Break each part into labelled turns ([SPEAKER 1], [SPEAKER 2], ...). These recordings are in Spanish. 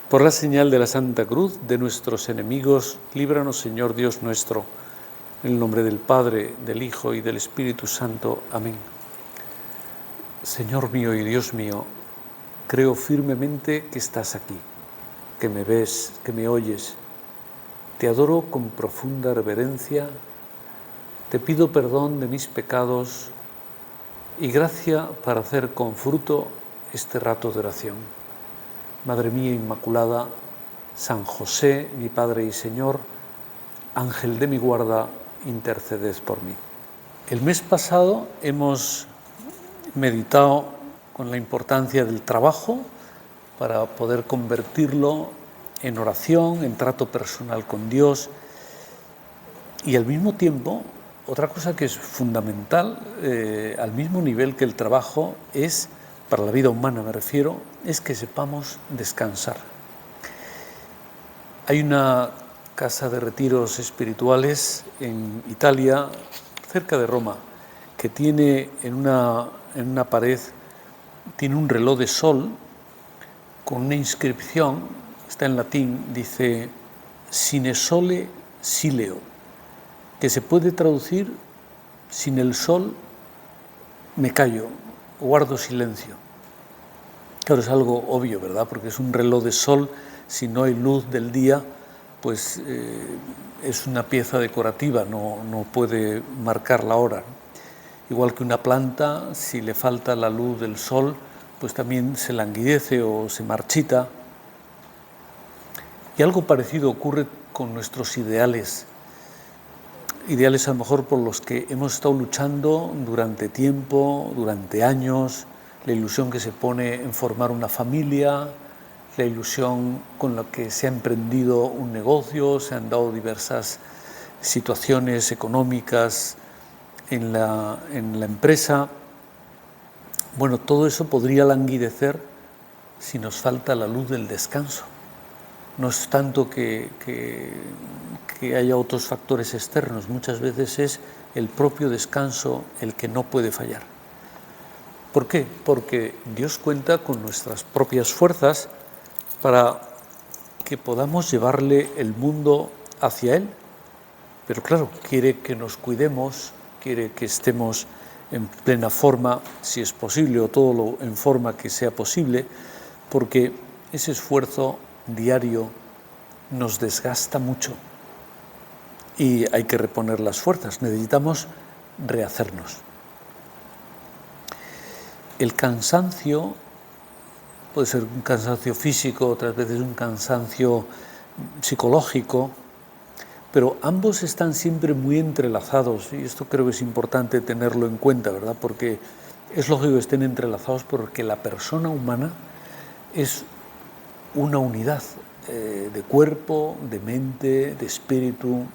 [SPEAKER 1] Por la señal de la Santa Cruz de nuestros enemigos, líbranos, Señor Dios nuestro, en el nombre del Padre, del Hijo y del Espíritu Santo. Amén. Señor mío y Dios mío, creo firmemente que estás aquí, que me ves, que me oyes. Te adoro con profunda reverencia, te pido perdón de mis pecados y gracia para hacer con fruto este rato de oración. Madre mía Inmaculada, San José, mi Padre y Señor, Ángel de mi guarda, interceded por mí. El mes pasado hemos meditado con la importancia del trabajo para poder convertirlo en oración, en trato personal con Dios, y al mismo tiempo, otra cosa que es fundamental, al mismo nivel que el trabajo, es, para la vida humana me refiero, es que sepamos descansar. Hay una casa de retiros espirituales en Italia, cerca de Roma, que tiene en una pared, tiene un reloj de sol con una inscripción, está en latín, dice Sine sole sileo, que se puede traducir: sin el sol me callo, guardo silencio. Claro, es algo obvio, ¿verdad? Porque es un reloj de sol, si no hay luz del día, pues es una pieza decorativa, no puede marcar la hora. Igual que una planta, si le falta la luz del sol, pues también se languidece o se marchita. Y algo parecido ocurre con nuestros ideales. Ideales a lo mejor por los que hemos estado luchando durante tiempo, durante años, la ilusión que se pone en formar una familia, la ilusión con la que se ha emprendido un negocio, se han dado diversas situaciones económicas en la empresa. Bueno, todo eso podría languidecer si nos falta la luz del descanso. No es tanto que haya otros factores externos, muchas veces es el propio descanso el que no puede fallar. ¿Por qué? Porque Dios cuenta con nuestras propias fuerzas para que podamos llevarle el mundo hacia Él. Pero claro, quiere que nos cuidemos, quiere que estemos en plena forma, si es posible, o todo en forma que sea posible, porque ese esfuerzo diario nos desgasta mucho y hay que reponer las fuerzas, necesitamos rehacernos. El cansancio puede ser un cansancio físico, otras veces un cansancio psicológico, pero ambos están siempre muy entrelazados, y esto creo que es importante tenerlo en cuenta, ¿verdad? Porque es lógico que estén entrelazados porque la persona humana es una unidad de cuerpo, de mente, de espíritu,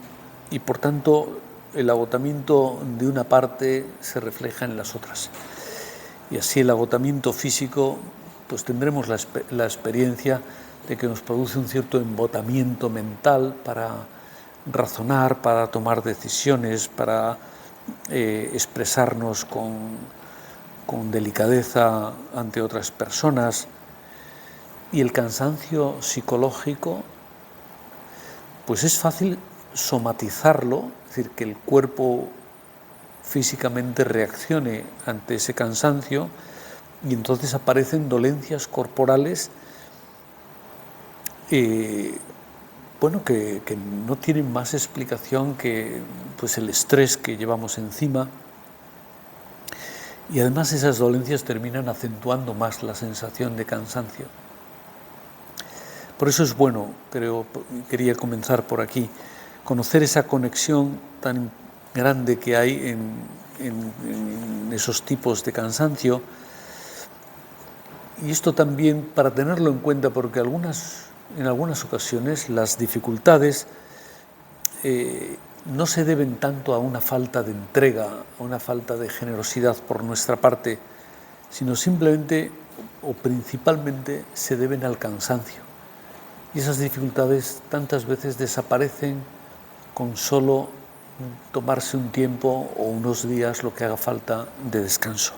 [SPEAKER 1] y por tanto el agotamiento de una parte se refleja en las otras. Y así el agotamiento físico, pues tendremos la experiencia de que nos produce un cierto embotamiento mental para razonar, para tomar decisiones, para expresarnos con delicadeza ante otras personas. Y el cansancio psicológico, pues es fácil somatizarlo, es decir, que el cuerpo físicamente reaccione ante ese cansancio, y entonces aparecen dolencias corporales que no tienen más explicación que pues, el estrés que llevamos encima, y además esas dolencias terminan acentuando más la sensación de cansancio. Por eso es bueno, quería comenzar por aquí, conocer esa conexión tan grande que hay en esos tipos de cansancio, y esto también para tenerlo en cuenta, porque en algunas ocasiones las dificultades no se deben tanto a una falta de entrega, a una falta de generosidad por nuestra parte, sino simplemente o principalmente se deben al cansancio. Y esas dificultades tantas veces desaparecen con solo tomarse un tiempo o unos días, lo que haga falta, de descanso.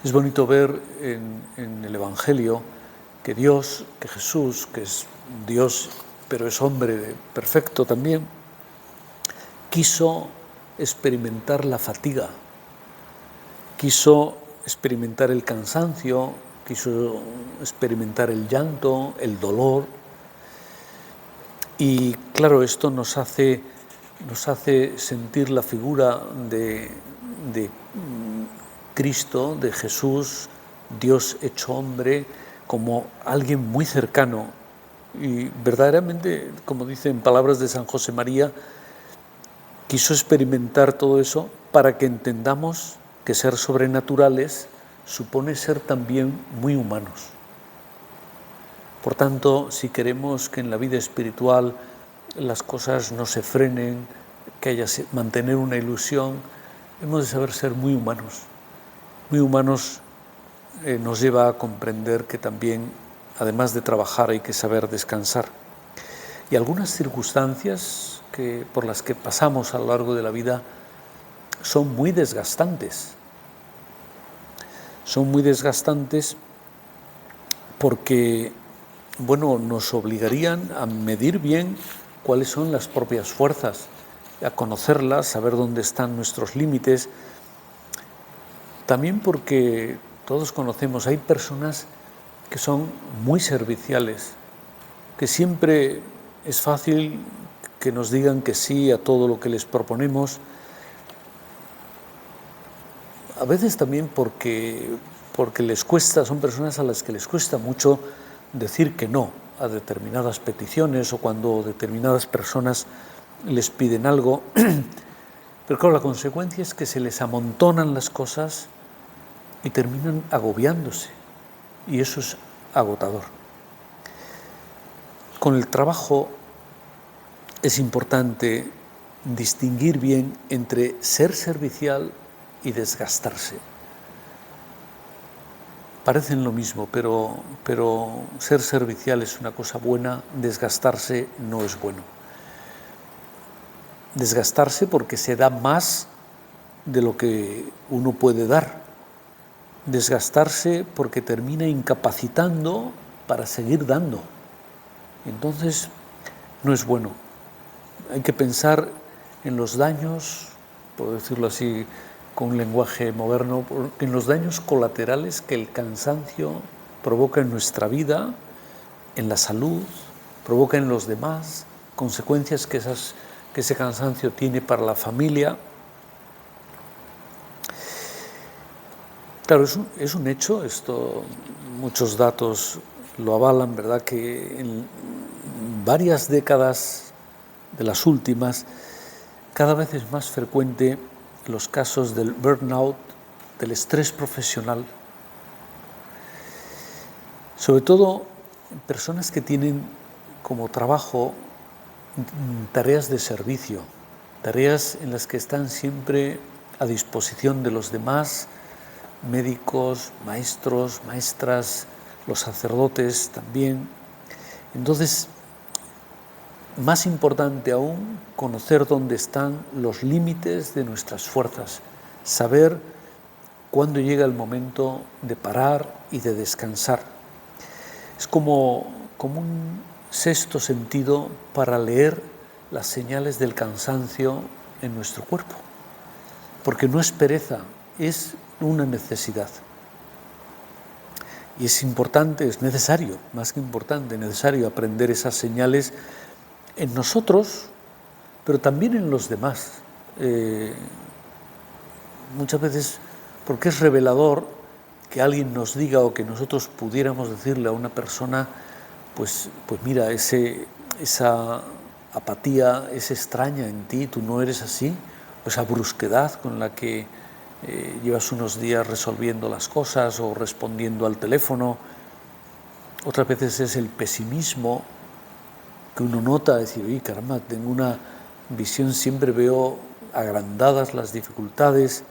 [SPEAKER 1] Es bonito ver en el Evangelio que Dios, que Jesús, que es Dios pero es hombre perfecto también, quiso experimentar la fatiga, quiso experimentar el cansancio, quiso experimentar el llanto, el dolor. Y claro, esto nos hace sentir la figura de Cristo, de Jesús, Dios hecho hombre, como alguien muy cercano. Y verdaderamente, como dice en palabras de San José María, quiso experimentar todo eso para que entendamos que ser sobrenaturales supone ser también muy humanos. Por tanto, si queremos que en la vida espiritual las cosas no se frenen, que haya mantener una ilusión, hemos de saber ser muy humanos. Muy humanos nos lleva a comprender que también, además de trabajar, hay que saber descansar. Y algunas circunstancias por las que pasamos a lo largo de la vida son muy desgastantes. Son muy desgastantes porque, nos obligarían a medir bien cuáles son las propias fuerzas, a conocerlas, saber dónde están nuestros límites. También porque todos conocemos, hay personas que son muy serviciales, que siempre es fácil que nos digan que sí a todo lo que les proponemos. A veces también porque les cuesta, son personas a las que les cuesta mucho decir que no a determinadas peticiones o cuando determinadas personas les piden algo. Pero claro, la consecuencia es que se les amontonan las cosas y terminan agobiándose. Y eso es agotador. Con el trabajo es importante distinguir bien entre ser servicial y desgastarse. Parecen lo mismo, pero ser servicial es una cosa buena, desgastarse no es bueno. Desgastarse porque se da más de lo que uno puede dar. Desgastarse porque termina incapacitando para seguir dando. Entonces, no es bueno. Hay que pensar en los daños, por decirlo así, con un lenguaje moderno, en los daños colaterales que el cansancio provoca en nuestra vida, en la salud, provoca en los demás, consecuencias que ese cansancio tiene para la familia. Claro, es un hecho, esto muchos datos lo avalan, ¿verdad?, que en varias décadas de las últimas, cada vez es más frecuente los casos del burnout, del estrés profesional, sobre todo personas que tienen como trabajo tareas de servicio, tareas en las que están siempre a disposición de los demás, médicos, maestros, maestras, los sacerdotes también. Entonces, más importante aún, conocer dónde están los límites de nuestras fuerzas, saber cuándo llega el momento de parar y de descansar. Es como un sexto sentido para leer las señales del cansancio en nuestro cuerpo, porque no es pereza, es una necesidad. Y es importante, es necesario, más que importante, necesario aprender esas señales en nosotros, pero también en los demás. Muchas veces, porque es revelador que alguien nos diga o que nosotros pudiéramos decirle a una persona, pues mira, esa apatía es extraña en ti, tú no eres así, o esa brusquedad con la que llevas unos días resolviendo las cosas o respondiendo al teléfono. Otras veces es el pesimismo que uno nota, decir, oye, caramba, tengo una visión, siempre veo agrandadas las dificultades,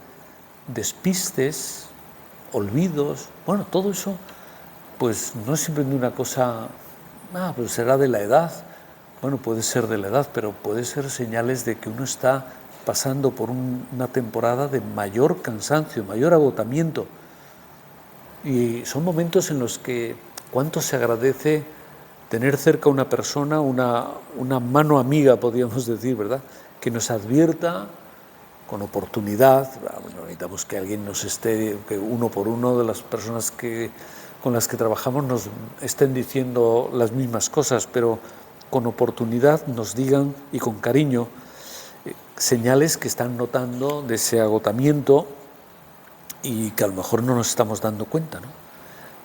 [SPEAKER 1] despistes, olvidos. Bueno, todo eso, pues no es simplemente una cosa, pues será de la edad. Bueno, puede ser de la edad, pero puede ser señales de que uno está pasando por una temporada de mayor cansancio, mayor agotamiento. Y son momentos en los que ¿Cuánto se agradece tener cerca una persona, una mano amiga, podríamos decir, ¿verdad?, que nos advierta con oportunidad? Bueno, necesitamos que alguien nos esté, que uno por uno de las personas con las que trabajamos nos estén diciendo las mismas cosas, pero con oportunidad nos digan, y con cariño, señales que están notando de ese agotamiento y que a lo mejor no nos estamos dando cuenta, ¿no?,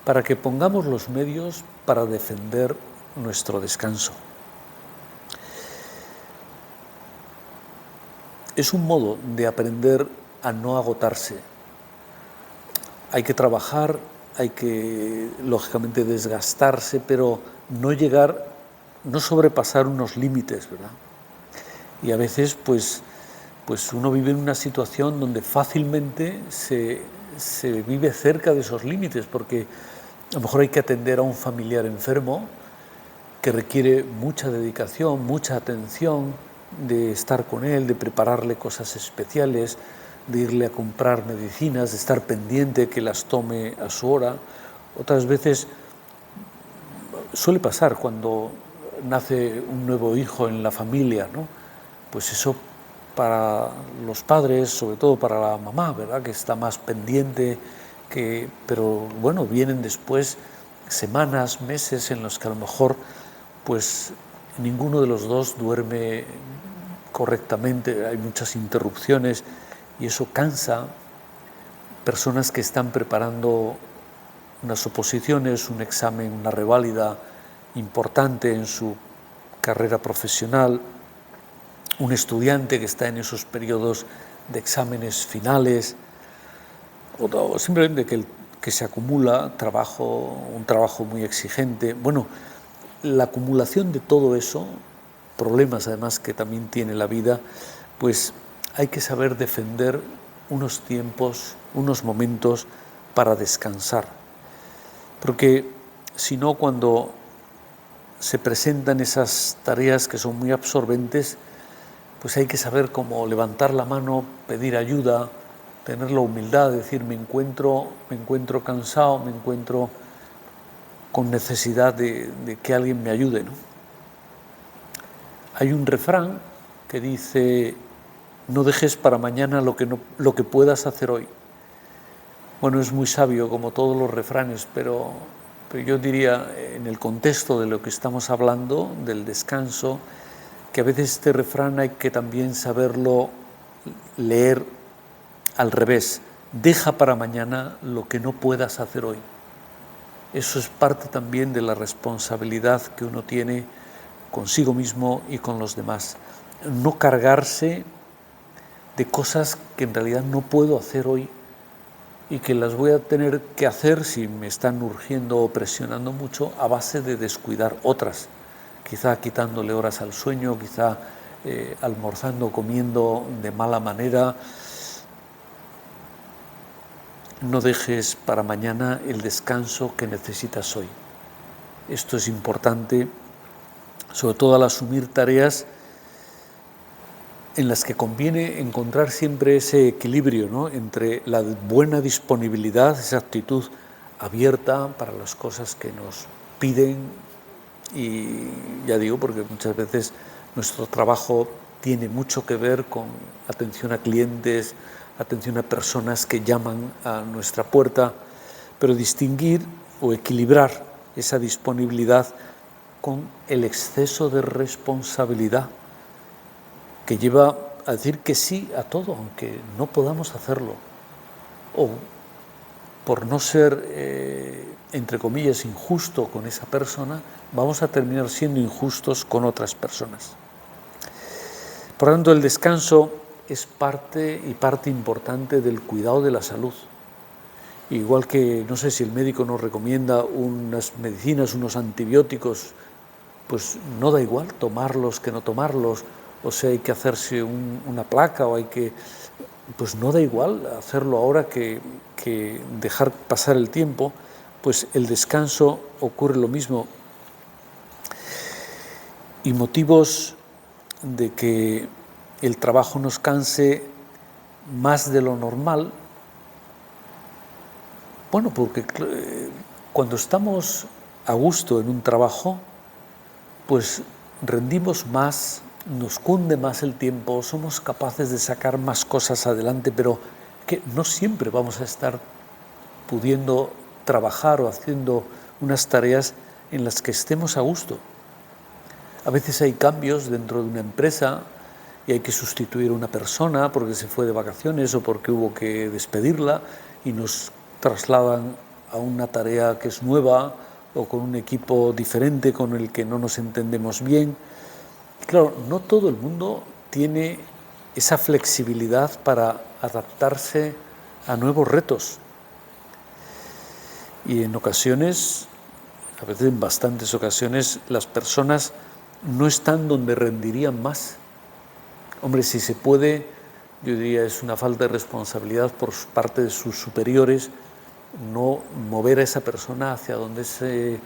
[SPEAKER 1] para que pongamos los medios para defender nuestro descanso. Es un modo de aprender a no agotarse. Hay que trabajar, hay que, lógicamente, desgastarse, pero no sobrepasar unos límites, ¿verdad? Y a veces, pues uno vive en una situación donde fácilmente se vive cerca de esos límites, porque a lo mejor hay que atender a un familiar enfermo que requiere mucha dedicación, mucha atención, de estar con él, de prepararle cosas especiales, de irle a comprar medicinas, de estar pendiente que las tome a su hora. Otras veces suele pasar cuando nace un nuevo hijo en la familia, ¿no? Pues eso para los padres, sobre todo para la mamá, ¿verdad?, que está más pendiente, pero bueno, vienen después semanas, meses en los que a lo mejor pues ninguno de los dos duerme correctamente, hay muchas interrupciones y eso cansa. Personas que están preparando unas oposiciones, un examen, una reválida importante en su carrera profesional, un estudiante que está en esos periodos de exámenes finales, o simplemente que se acumula un trabajo muy exigente. Bueno, la acumulación de todo eso, problemas además que también tiene la vida, pues hay que saber defender unos tiempos, unos momentos para descansar. Porque si no, cuando se presentan esas tareas que son muy absorbentes, pues hay que saber cómo levantar la mano, pedir ayuda, tener la humildad de decir me encuentro cansado, me encuentro con necesidad de que alguien me ayude, ¿no? Hay un refrán que dice: no dejes para mañana lo que puedas hacer hoy. Bueno, es muy sabio como todos los refranes, pero yo diría, en el contexto de lo que estamos hablando, del descanso, que a veces este refrán hay que también saberlo leer al revés. Deja para mañana lo que no puedas hacer hoy. Eso es parte también de la responsabilidad que uno tiene consigo mismo y con los demás. No cargarse de cosas que en realidad no puedo hacer hoy y que las voy a tener que hacer, si me están urgiendo o presionando mucho, a base de descuidar otras. Quizá quitándole horas al sueño, quizá almorzando, comiendo de mala manera. No dejes para mañana el descanso que necesitas hoy. Esto es importante, sobre todo al asumir tareas en las que conviene encontrar siempre ese equilibrio, ¿no?, entre la buena disponibilidad, esa actitud abierta para las cosas que nos piden. Y ya digo, porque muchas veces nuestro trabajo tiene mucho que ver con atención a clientes, atención a personas que llaman a nuestra puerta, pero distinguir o equilibrar esa disponibilidad con el exceso de responsabilidad que lleva a decir que sí a todo, aunque no podamos hacerlo, o por no ser, entre comillas, injusto con esa persona, vamos a terminar siendo injustos con otras personas. Por lo tanto, el descanso es parte importante del cuidado de la salud. Igual que, no sé, si el médico nos recomienda unas medicinas, unos antibióticos, pues no da igual tomarlos que no tomarlos, o sea, hay que hacerse una placa o hay que... Pues no da igual hacerlo ahora que dejar pasar el tiempo. Pues el descanso ocurre lo mismo. Y motivos de que el trabajo nos canse más de lo normal, bueno, porque cuando estamos a gusto en un trabajo, pues rendimos más, nos cunde más el tiempo, somos capaces de sacar más cosas adelante, pero que no siempre vamos a estar pudiendo trabajar o haciendo unas tareas en las que estemos a gusto. A veces hay cambios dentro de una empresa y hay que sustituir a una persona porque se fue de vacaciones o porque hubo que despedirla y nos trasladan a una tarea que es nueva o con un equipo diferente con el que no nos entendemos bien. Claro, no todo el mundo tiene esa flexibilidad para adaptarse a nuevos retos. Y en ocasiones, a veces en bastantes ocasiones, las personas no están donde rendirían más. Hombre, si se puede, yo diría es una falta de responsabilidad por parte de sus superiores no mover a esa persona hacia donde ese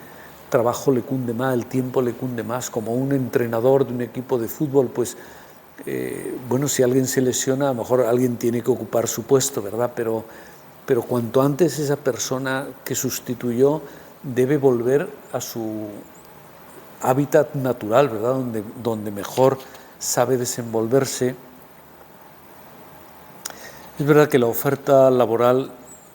[SPEAKER 1] trabajo le cunde más, el tiempo le cunde más. Como un entrenador de un equipo de fútbol, pues bueno, si alguien se lesiona, a lo mejor alguien tiene que ocupar su puesto, ¿verdad? Pero cuanto antes esa persona que sustituyó debe volver a su hábitat natural, ¿verdad? Donde mejor sabe desenvolverse. Es verdad que la oferta laboral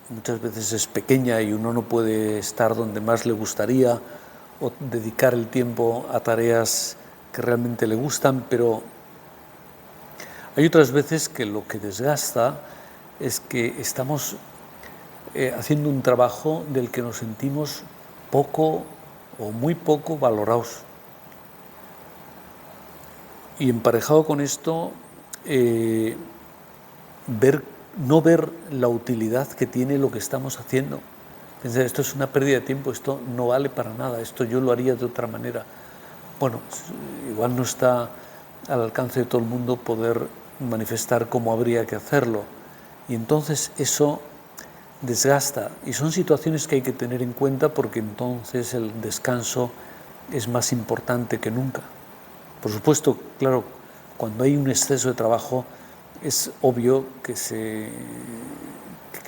[SPEAKER 1] muchas veces es pequeña y uno no puede estar donde más le gustaría o dedicar el tiempo a tareas que realmente le gustan, pero hay otras veces que lo que desgasta es que estamos haciendo un trabajo del que nos sentimos poco o muy poco valorados. Y emparejado con esto, no ver la utilidad que tiene lo que estamos haciendo. Pensar, esto es una pérdida de tiempo, esto no vale para nada, esto yo lo haría de otra manera. Bueno, igual no está al alcance de todo el mundo poder manifestar cómo habría que hacerlo. Y entonces eso desgasta. Y son situaciones que hay que tener en cuenta porque entonces el descanso es más importante que nunca. Por supuesto, claro, cuando hay un exceso de trabajo es obvio que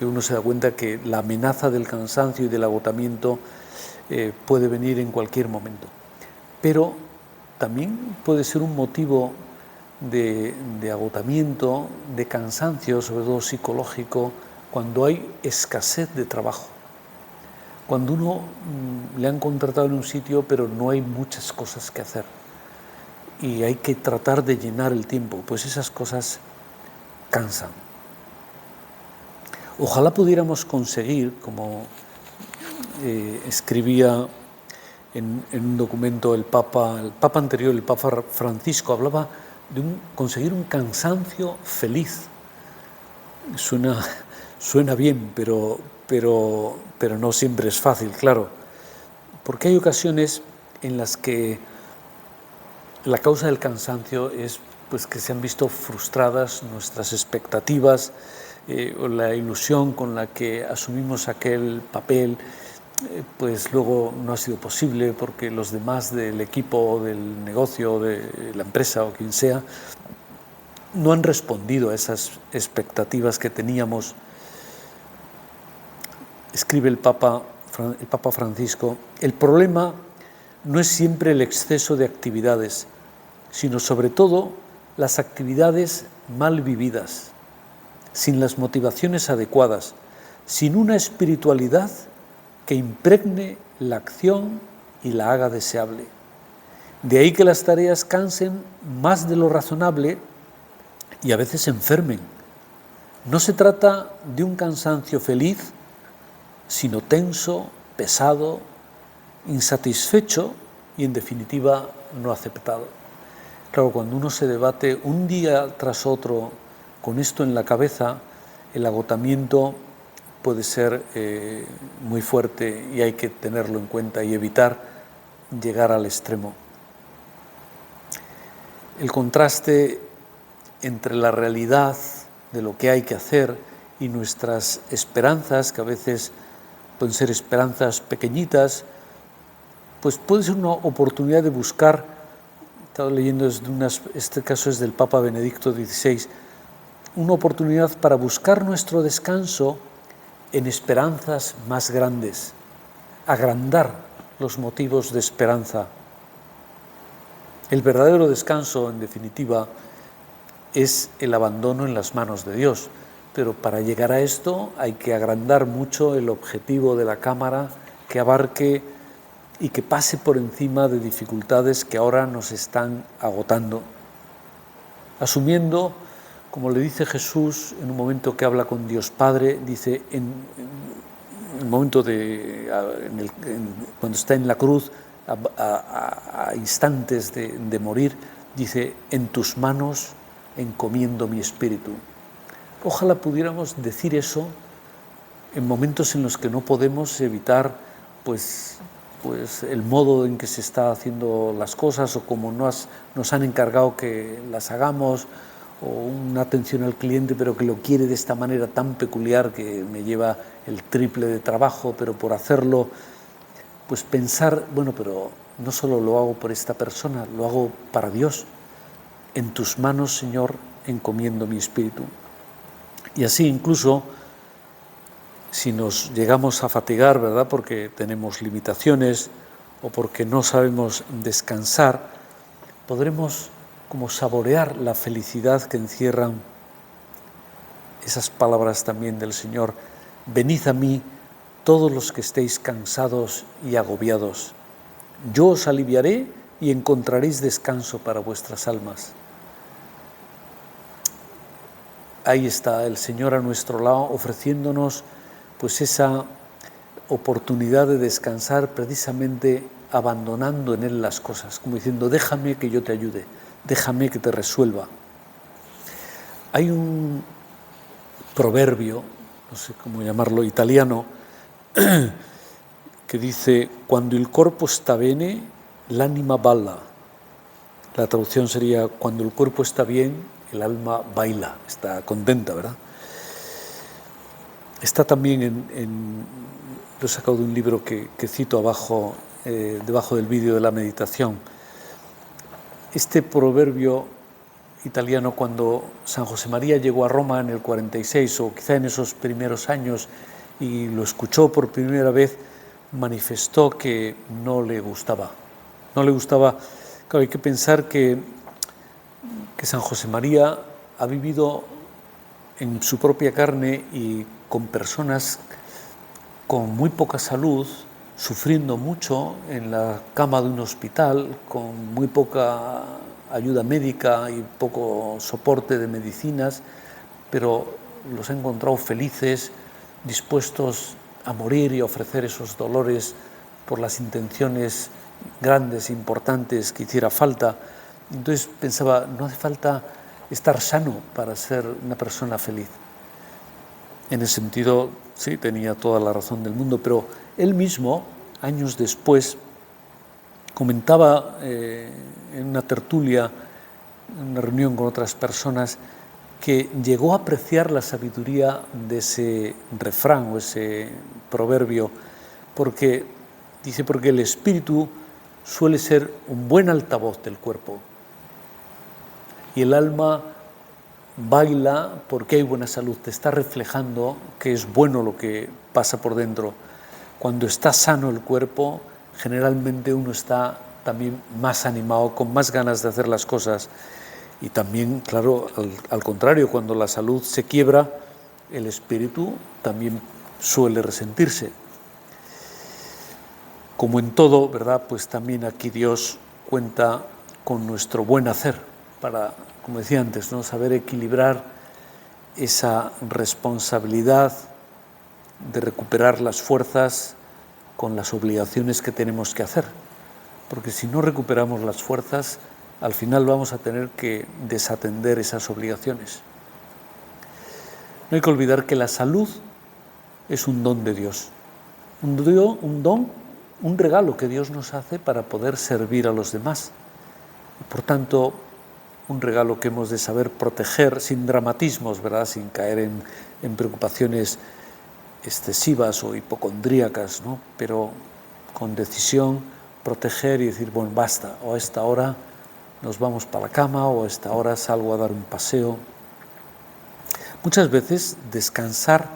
[SPEAKER 1] uno se da cuenta que la amenaza del cansancio y del agotamiento puede venir en cualquier momento. Pero también puede ser un motivo de agotamiento, de cansancio, sobre todo psicológico, cuando hay escasez de trabajo. Cuando uno le han contratado en un sitio pero no hay muchas cosas que hacer y hay que tratar de llenar el tiempo, pues esas cosas cansan. Ojalá pudiéramos conseguir, como escribía en un documento el Papa anterior, el Papa Francisco, hablaba de conseguir un cansancio feliz. Suena bien, pero no siempre es fácil, claro, porque hay ocasiones en las que la causa del cansancio es pues, que se han visto frustradas nuestras expectativas, o la ilusión con la que asumimos aquel papel, pues luego no ha sido posible porque los demás del equipo, del negocio, de la empresa o quien sea, no han respondido a esas expectativas que teníamos. Escribe el Papa Francisco, el problema no es siempre el exceso de actividades, sino sobre todo las actividades mal vividas, sin las motivaciones adecuadas, sin una espiritualidad que impregne la acción y la haga deseable. De ahí que las tareas cansen más de lo razonable y a veces enfermen. No se trata de un cansancio feliz, sino tenso, pesado, insatisfecho y, en definitiva, no aceptado. Claro, cuando uno se debate un día tras otro con esto en la cabeza, el agotamiento puede ser muy fuerte y hay que tenerlo en cuenta y evitar llegar al extremo. El contraste entre la realidad de lo que hay que hacer y nuestras esperanzas, que a veces pueden ser esperanzas pequeñitas, pues puede ser una oportunidad de buscar. He estado leyendo este caso es del Papa Benedicto XVI, una oportunidad para buscar nuestro descanso en esperanzas más grandes, agrandar los motivos de esperanza. El verdadero descanso, en definitiva, es el abandono en las manos de Dios. Pero para llegar a esto hay que agrandar mucho el objetivo de la cámara, que abarque y que pase por encima de dificultades que ahora nos están agotando. Asumiendo, como le dice Jesús en un momento que habla con Dios Padre, dice en el momento cuando está en la cruz, a instantes de morir, dice: en tus manos encomiendo mi espíritu. Ojalá pudiéramos decir eso en momentos en los que no podemos evitar pues el modo en que se está haciendo las cosas, o como nos han encargado que las hagamos, o una atención al cliente pero que lo quiere de esta manera tan peculiar que me lleva el triple de trabajo, pero por hacerlo, pues pensar, bueno, pero no solo lo hago por esta persona, lo hago para Dios. En tus manos, Señor, encomiendo mi espíritu. Y así, incluso si nos llegamos a fatigar, ¿verdad?, porque tenemos limitaciones o porque no sabemos descansar, podremos como saborear la felicidad que encierran esas palabras también del Señor: venid a mí todos los que estéis cansados y agobiados, yo os aliviaré y encontraréis descanso para vuestras almas. Ahí está el Señor a nuestro lado, ofreciéndonos pues esa oportunidad de descansar, precisamente abandonando en Él las cosas, como diciendo: déjame que yo te ayude, déjame que te resuelva. Hay un proverbio, no sé cómo llamarlo, italiano, que dice: cuando il corpo sta bene, l'anima balla. La traducción sería: cuando el cuerpo está bien, el alma baila, está contenta, ¿verdad? Está también lo he sacado de un libro que cito abajo, debajo del vídeo de la meditación. Este proverbio italiano, cuando San José María llegó a Roma en el 46, o quizá en esos primeros años, y lo escuchó por primera vez, manifestó que no le gustaba. No le gustaba. Claro, hay que pensar que San José María ha vivido en su propia carne y con personas con muy poca salud, sufriendo mucho en la cama de un hospital, con muy poca ayuda médica y poco soporte de medicinas, pero los ha encontrado felices, dispuestos a morir y a ofrecer esos dolores por las intenciones grandes, importantes que hiciera falta. Entonces pensaba: no hace falta estar sano para ser una persona feliz. En ese sentido, sí, tenía toda la razón del mundo, pero él mismo, años después, comentaba en una tertulia, en una reunión con otras personas, que llegó a apreciar la sabiduría de ese refrán o ese proverbio, porque el espíritu suele ser un buen altavoz del cuerpo y el alma baila porque hay buena salud, te está reflejando que es bueno lo que pasa por dentro. Cuando está sano el cuerpo, generalmente uno está también más animado, con más ganas de hacer las cosas. Y también, claro, al contrario, cuando la salud se quiebra, el espíritu también suele resentirse. Como en todo, ¿verdad?, pues también aquí Dios cuenta con nuestro buen hacer para, como decía antes, ¿no?, saber equilibrar esa responsabilidad de recuperar las fuerzas con las obligaciones que tenemos que hacer. Porque si no recuperamos las fuerzas, al final vamos a tener que desatender esas obligaciones. No hay que olvidar que la salud es un don de Dios, un don, un regalo que Dios nos hace para poder servir a los demás. Y por tanto, un regalo que hemos de saber proteger sin dramatismos, ¿verdad?, sin caer en preocupaciones excesivas o hipocondríacas, ¿no?, pero con decisión proteger y decir: bueno, basta, o a esta hora nos vamos para la cama, o a esta hora salgo a dar un paseo. Muchas veces descansar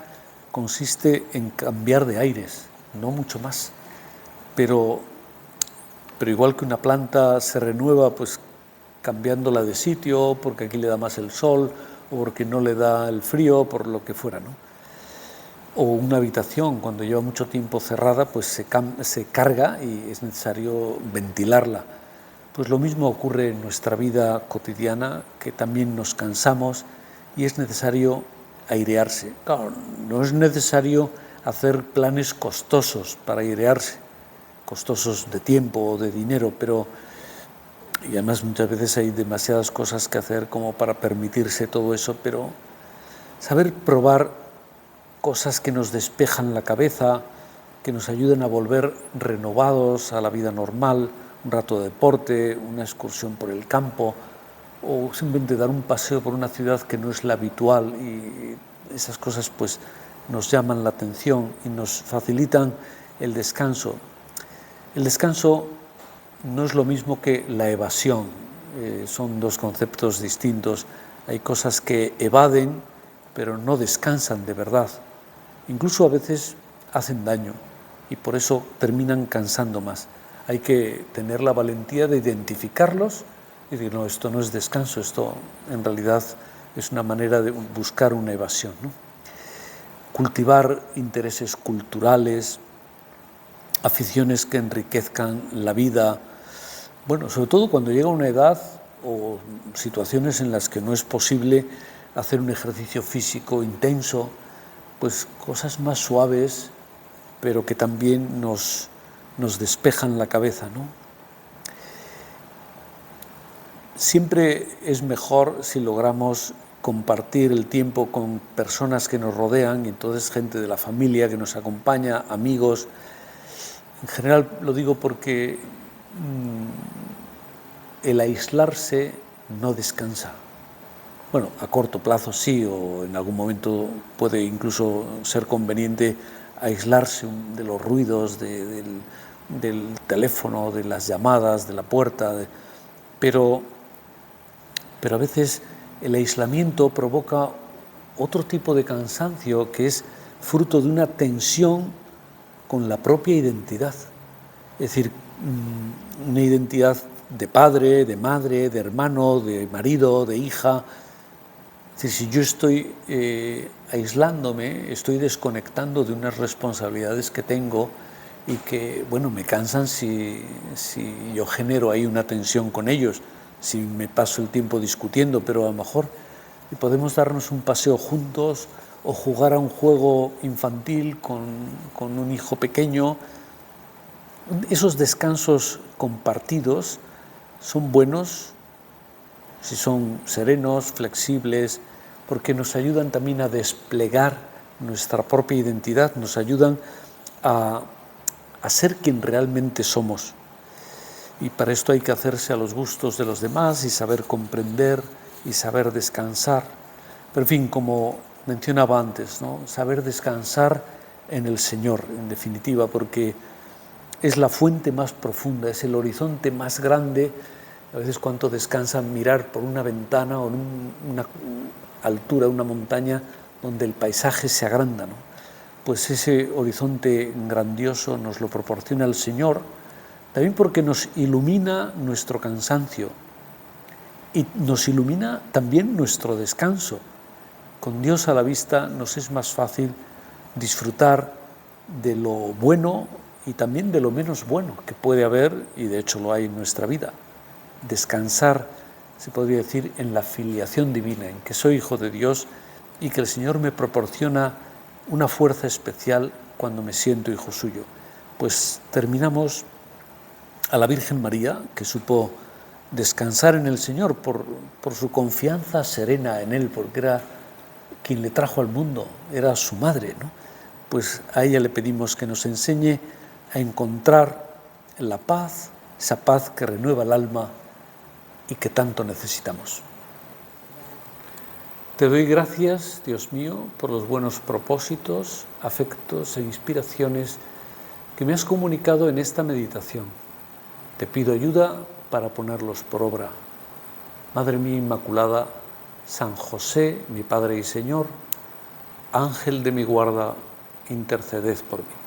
[SPEAKER 1] consiste en cambiar de aires, no mucho más, pero pero igual que una planta se renueva pues cambiándola de sitio porque aquí le da más el sol o porque no le da el frío, por lo que fuera, ¿no? O una habitación cuando lleva mucho tiempo cerrada pues se carga y es necesario ventilarla. Pues lo mismo ocurre en nuestra vida cotidiana, que también nos cansamos y es necesario airearse. Claro, no es necesario hacer planes costosos para airearse, costosos de tiempo o de dinero, pero y además muchas veces hay demasiadas cosas que hacer como para permitirse todo eso, pero saber probar cosas que nos despejan la cabeza, que nos ayuden a volver renovados a la vida normal, un rato de deporte, una excursión por el campo o simplemente dar un paseo por una ciudad que no es la habitual, y esas cosas pues nos llaman la atención y nos facilitan el descanso. El descanso no es lo mismo que la evasión, son dos conceptos distintos. Hay cosas que evaden pero no descansan de verdad, incluso a veces hacen daño y por eso terminan cansando más. Hay que tener la valentía de identificarlos y decir, no, esto no es descanso, esto en realidad es una manera de buscar una evasión, ¿no? Cultivar intereses culturales, aficiones que enriquezcan la vida, bueno, sobre todo cuando llega una edad o situaciones en las que no es posible hacer un ejercicio físico intenso, pues cosas más suaves, pero que también nos despejan la cabeza, ¿no? Siempre es mejor si logramos compartir el tiempo con personas que nos rodean, y entonces gente de la familia que nos acompaña, amigos. En general lo digo porque el aislarse no descansa. Bueno, a corto plazo sí, o en algún momento puede incluso ser conveniente aislarse de los ruidos del teléfono, de las llamadas, de la puerta, pero a veces el aislamiento provoca otro tipo de cansancio que es fruto de una tensión con la propia identidad. Es decir, una identidad de padre, de madre, de hermano, de marido, de hija. Es decir, si yo estoy aislándome, estoy desconectando de unas responsabilidades que tengo y que, bueno, me cansan si yo genero ahí una tensión con ellos, si me paso el tiempo discutiendo, pero a lo mejor podemos darnos un paseo juntos o jugar a un juego infantil con un hijo pequeño. Esos descansos compartidos son buenos si son serenos, flexibles, porque nos ayudan también a desplegar nuestra propia identidad, nos ayudan a ser quien realmente somos. Y para esto hay que hacerse a los gustos de los demás y saber comprender y saber descansar. Pero en fin, como mencionaba antes, ¿no? Saber descansar en el Señor, en definitiva, porque es la fuente más profunda, es el horizonte más grande. A veces cuánto descansa mirar por una ventana o en una altura, una montaña donde el paisaje se agranda, ¿no? Pues ese horizonte grandioso nos lo proporciona el Señor, también porque nos ilumina nuestro cansancio y nos ilumina también nuestro descanso. Con Dios a la vista nos es más fácil disfrutar de lo bueno y también de lo menos bueno que puede haber, y de hecho lo hay en nuestra vida. Descansar, se podría decir, en la filiación divina, en que soy hijo de Dios y que el Señor me proporciona una fuerza especial cuando me siento hijo suyo. Pues terminamos a la Virgen María, que supo descansar en el Señor por su confianza serena en Él, porque era quien le trajo al mundo, era su madre, ¿no? Pues a ella le pedimos que nos enseñe a encontrar la paz, esa paz que renueva el alma y que tanto necesitamos. Te doy gracias, Dios mío, por los buenos propósitos, afectos e inspiraciones que me has comunicado en esta meditación. Te pido ayuda para ponerlos por obra. Madre mía Inmaculada, San José, mi Padre y Señor, Ángel de mi guarda, interceded por mí.